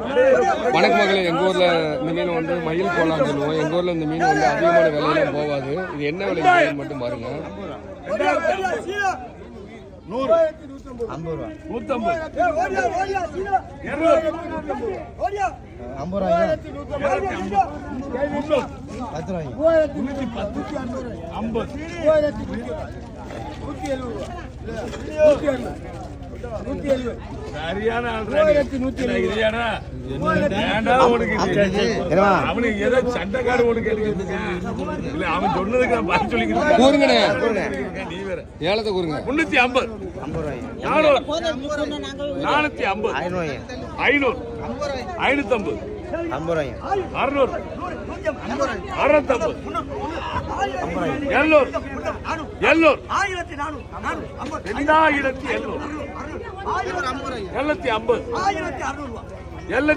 வணக்கம் மகளே, எங்கள் ஊரில் இந்த மீன் வந்து மயில் கோலான்னு சொல்லுவோம். எங்கள் ஊரில் இந்த மீன் வந்து அதிகமான விலையெல்லாம் போகாது. இது என்ன விலைக்கு மட்டும் பாருங்க. 100 50 ரூபா 150 சரியான அவனுக்கு ஏதோ சண்டைக்கார ஒண்ணு இல்ல அவன் சொன்னதுக்கு நான் பார்த்து சொல்லிக்கிறேன். கூறுங்கண்ணே, நீ வேற ஏலத்தை கூறுங்க. 350 450 500 550 600 650 700 750